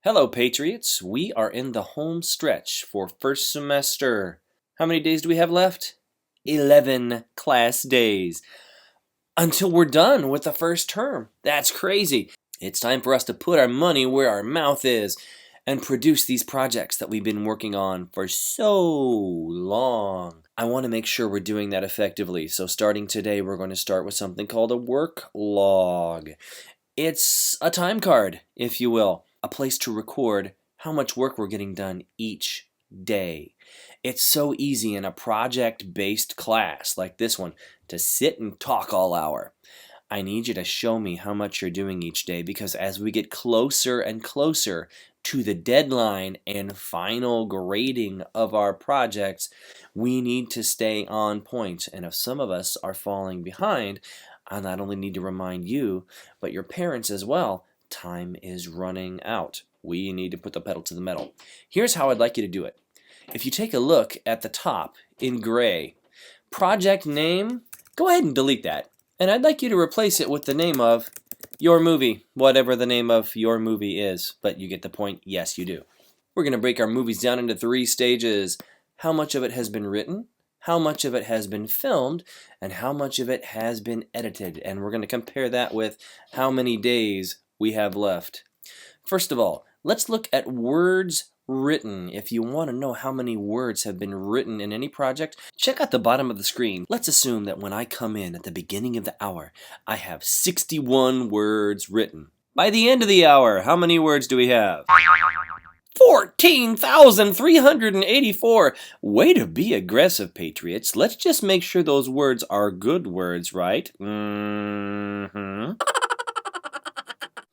Hello, Patriots. We are in the home stretch for first semester. How many days do we have left? 11 class days until we're done with the first term. That's crazy. It's time for us to put our money where our mouth is and produce these projects that we've been working on for so long. I want to make sure we're doing that effectively. So starting today, we're going to start with something called a work log. It's a time card, if you will, a place to record how much work we're getting done each day. It's so easy in a project-based class like this one to sit and talk all hour. I need you to show me how much you're doing each day, because as we get closer and closer to the deadline and final grading of our projects, we need to stay on point. And if some of us are falling behind, I not only need to remind you, but your parents as well, time is running out. We need to put the pedal to the metal. Here's how I'd like you to do it. If you take a look at the top in gray, project name, go ahead and delete that. And I'd like you to replace it with the name of your movie, whatever the name of your movie is. But you get the point. Yes, you do. We're going to break our movies down into 3 stages. How much of it has been written, how much of it has been filmed, and how much of it has been edited. And we're going to compare that with how many days we have left. First of all, let's look at words written. If you want to know how many words have been written in any project, check out the bottom of the screen. Let's assume that when I come in at the beginning of the hour, I have 61 words written. By the end of the hour, how many words do we have? 14,384. Way to be aggressive, Patriots. Let's just make sure those words are good words, right?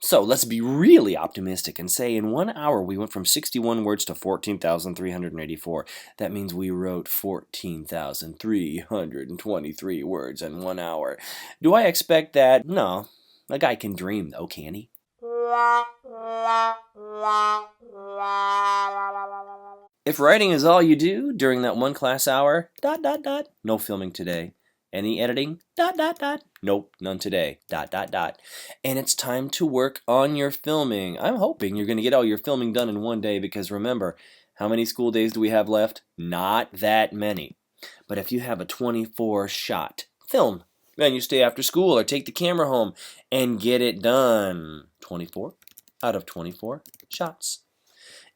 So let's be really optimistic and say in 1 hour we went from 61 words to 14,384. That means we wrote 14,323 words in 1 hour. Do I expect that? No. A guy can dream though, can't he? If writing is all you do during that 1 class hour, ... no filming today. Any editing? ... Nope, none today. ... And it's time to work on your filming. I'm hoping you're going to get all your filming done in 1 day, because remember, how many school days do we have left? Not that many. But if you have a 24-shot film, then you stay after school or take the camera home and get it done. 24 out of 24 shots.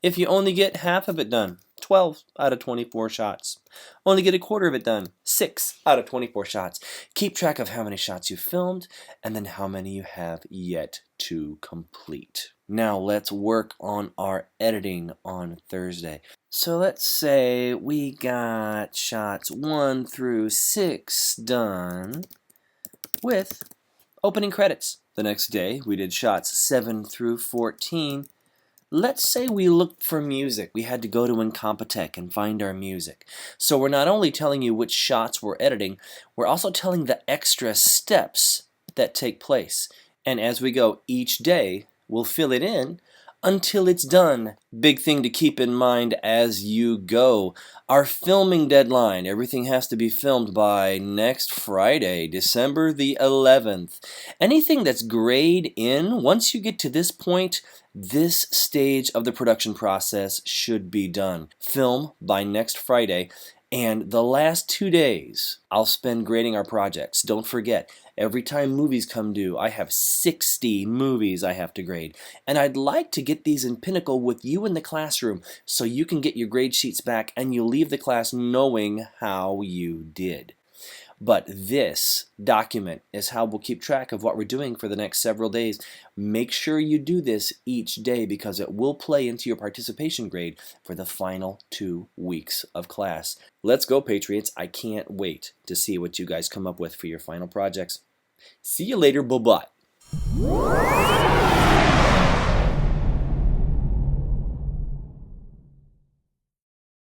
If you only get half of it done, 12 out of 24 shots. Only get a quarter of it done, 6 out of 24 shots. Keep track of how many shots you filmed and then how many you have yet to complete. Now let's work on our editing on Thursday. So let's say we got shots 1 through 6 done with opening credits. The next day we did shots 7 through 14. Let's say we looked for music. We had to go to Incompetech and find our music. So we're not only telling you which shots we're editing, we're also telling the extra steps that take place. And as we go each day, we'll fill it in until it's done. Big thing to keep in mind as you go. Our filming deadline. Everything has to be filmed by next Friday, December the 11th. Anything that's grayed in, once you get to this point, this stage of the production process should be done. Film by next Friday. And the last 2 days, I'll spend grading our projects. Don't forget, every time movies come due, I have 60 movies I have to grade. And I'd like to get these in Pinnacle with you in the classroom so you can get your grade sheets back and you'll leave the class knowing how you did. But this document is how we'll keep track of what we're doing for the next several days. Make sure you do this each day because it will play into your participation grade for the final 2 weeks of class. Let's go, Patriots. I can't wait to see what you guys come up with for your final projects. See you later. Bye-bye.